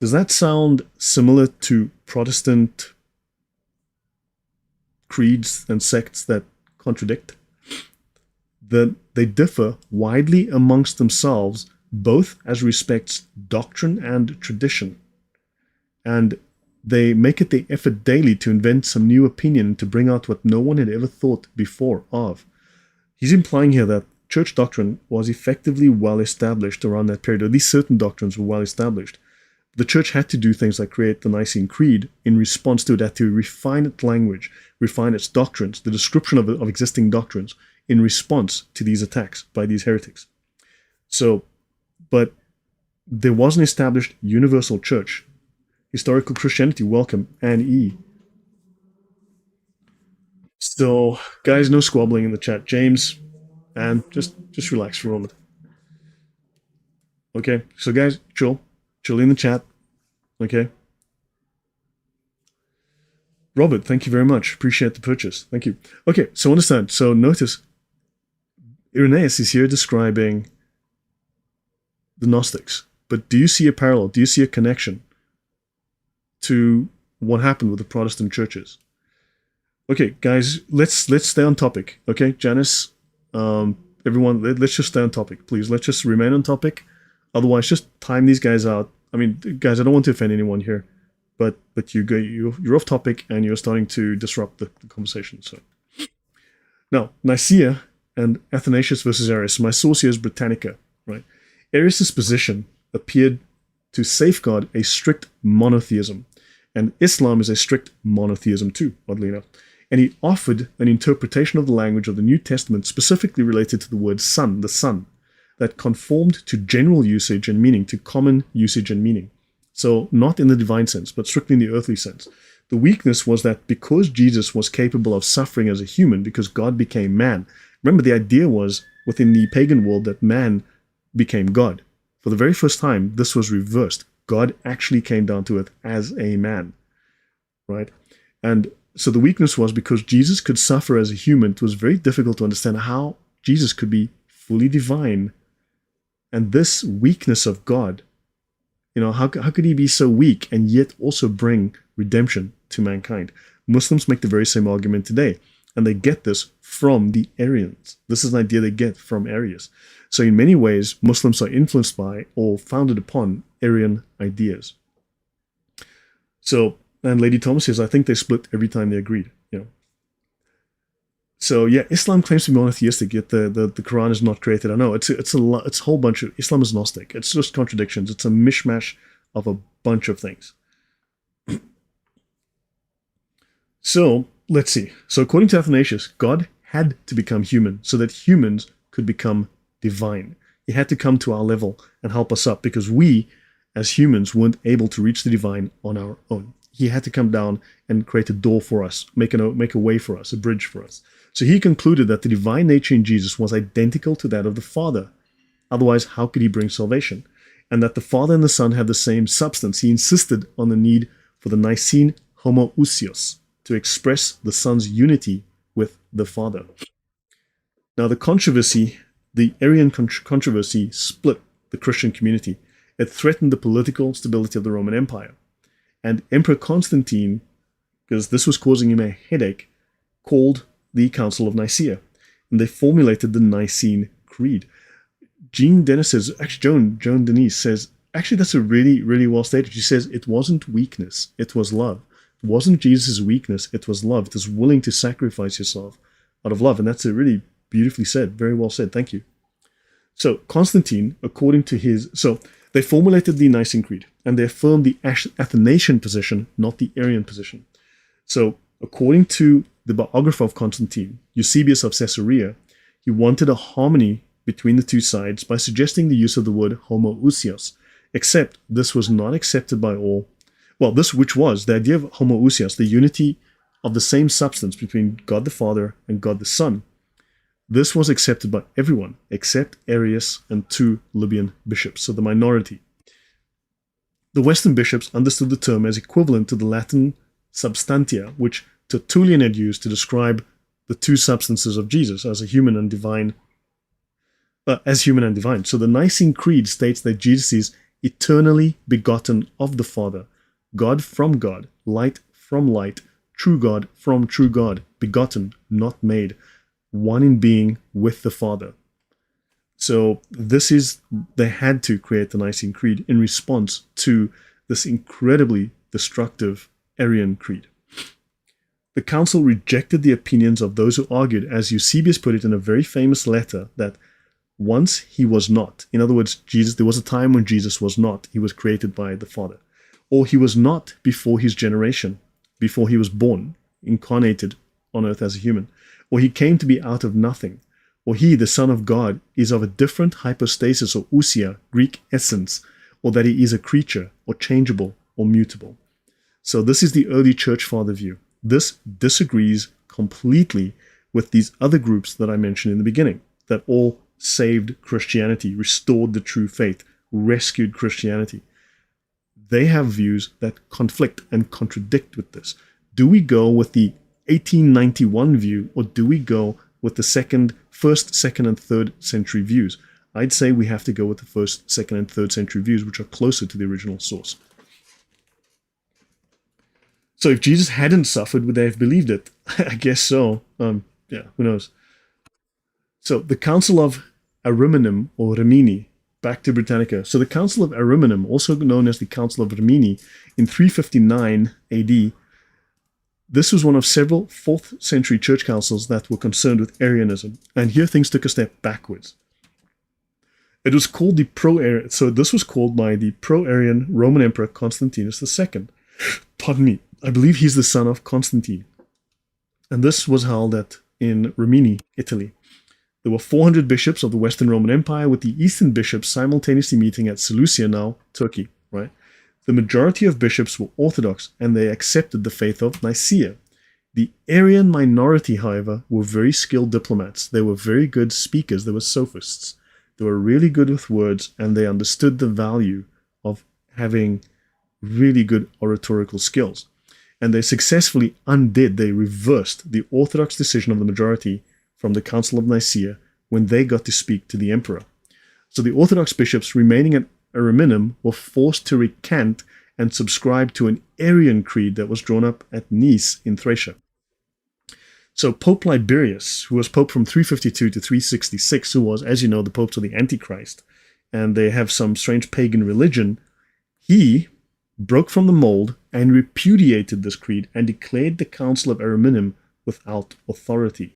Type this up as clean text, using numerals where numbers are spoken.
Does that sound similar to Protestant creeds and sects that contradict? That they differ widely amongst themselves, both as respects doctrine and tradition. And they make it their effort daily to invent some new opinion and to bring out what no one had ever thought before of. He's implying here that church doctrine was effectively well established around that period, or at least certain doctrines were well established. The church had to do things like create the Nicene Creed in response to it, had to refine its language, refine its doctrines, the description of existing doctrines in response to these attacks by these heretics. So, but there was an established universal church. Historical Christianity, welcome, Anne E. So, guys, no squabbling in the chat. James, and just relax for a moment. Okay, so guys, chill in the chat. Okay. Robert, thank you very much. Appreciate the purchase. Thank you. Okay, so understand. So notice, Irenaeus is here describing the Gnostics. But do you see a parallel? Do you see a connection to what happened with the Protestant churches? Okay, guys, let's stay on topic. Okay, Janice, everyone, let's just stay on topic, please. Let's just remain on topic. Otherwise, just time these guys out. I mean, guys, I don't want to offend anyone here, but you're off topic and you're starting to disrupt the conversation. So now, Nicaea and Athanasius versus Arius. My source here is Britannica, right? Arius' position appeared to safeguard a strict monotheism, and Islam is a strict monotheism too, oddly enough. And he offered an interpretation of the language of the New Testament specifically related to the word son, the son, that conformed to general usage and meaning, to common usage and meaning. So not in the divine sense, but strictly in the earthly sense. The weakness was that because Jesus was capable of suffering as a human, because God became man. Remember, the idea was within the pagan world that man became God. For the very first time, this was reversed. God actually came down to earth as a man, right? And so the weakness was because Jesus could suffer as a human, it was very difficult to understand how Jesus could be fully divine. And this weakness of God, how could he be so weak and yet also bring redemption to mankind? Muslims make the very same argument today, and they get this from the Arians. This is an idea they get from Arius. So in many ways, Muslims are influenced by or founded upon Arian ideas. So, and Lady Thomas says, I think they split every time they agreed. So yeah, Islam claims to be monotheistic, yet the Quran is not created. I know it's a whole bunch of Islam is Gnostic. It's just contradictions. It's a mishmash of a bunch of things. So let's see. So according to Athanasius, God had to become human so that humans could become divine. He had to come to our level and help us up because we, as humans, weren't able to reach the divine on our own. He had to come down and create a door for us, make a way for us, a bridge for us. So he concluded that the divine nature in Jesus was identical to that of the Father. Otherwise, how could he bring salvation? And that the Father and the Son have the same substance. He insisted on the need for the Nicene homoousios to express the Son's unity with the Father. Now, the Arian controversy split the Christian community. It threatened the political stability of the Roman Empire. And Emperor Constantine, because this was causing him a headache, called the Council of Nicaea. And they formulated the Nicene Creed. Joan Denise says, actually that's a really, really well stated. She says, it wasn't weakness, it was love. It wasn't Jesus' weakness, it was love. It was willing to sacrifice yourself out of love. And that's a really beautifully said, very well said, thank you. So Constantine, according to they formulated the Nicene Creed, and they affirmed the Athanasian position, not the Arian position. So according to the biographer of Constantine, Eusebius of Caesarea, he wanted a harmony between the two sides by suggesting the use of the word homoousios, except this was not accepted by all. Well, which was the idea of homoousios, the unity of the same substance between God the Father and God the Son. This was accepted by everyone except Arius and 2 Libyan bishops, so the minority. The Western bishops understood the term as equivalent to the Latin substantia, which Tertullian had used to describe the two substances of Jesus as human and divine. So the Nicene Creed states that Jesus is eternally begotten of the Father, God from God, light from light, true God from true God, begotten, not made, one in being with the Father. So they had to create the Nicene Creed in response to this incredibly destructive Arian creed. The council rejected the opinions of those who argued, as Eusebius put it in a very famous letter, that once he was not. In other words, there was a time when Jesus was not. He was created by the Father. Or he was not before his generation, before he was born, incarnated on earth as a human. Or he came to be out of nothing. Or he, the Son of God, is of a different hypostasis or ousia, Greek essence, or that he is a creature, or changeable, or mutable. So this is the early church father view. This disagrees completely with these other groups that I mentioned in the beginning, that all saved Christianity, restored the true faith, rescued Christianity. They have views that conflict and contradict with this. Do we go with the 1891 view, or do we go with the first, second, and third century views? I'd say we have to go with the first, second, and third century views, which are closer to the original source. So if Jesus hadn't suffered, would they have believed it? I guess so. Yeah, who knows? So the Council of Ariminum, or Rimini, back to Britannica. So the Council of Ariminum, also known as the Council of Rimini, in 359 AD, this was one of several 4th century church councils that were concerned with Arianism. And here things took a step backwards. It was called the Pro-Arian, so this was called by the Pro-Arian Roman Emperor Constantinus II. Pardon me, I believe he's the son of Constantine. And this was held in Rimini, Italy. There were 400 bishops of the Western Roman Empire, with the Eastern bishops simultaneously meeting at Seleucia, now Turkey, right? The majority of bishops were Orthodox, and they accepted the faith of Nicaea. The Arian minority, however, were very skilled diplomats. They were very good speakers. They were sophists. They were really good with words, and they understood the value of having really good oratorical skills. And they successfully they reversed the Orthodox decision of the majority from the Council of Nicaea when they got to speak to the emperor. So the Orthodox bishops remaining at Ariminum were forced to recant and subscribe to an Arian creed that was drawn up at Nice in Thracia. So Pope Liberius, who was Pope from 352 to 366, who was, as you know, the Pope to the Antichrist, and they have some strange pagan religion, he broke from the mold and repudiated this creed and declared the Council of Ariminum without authority.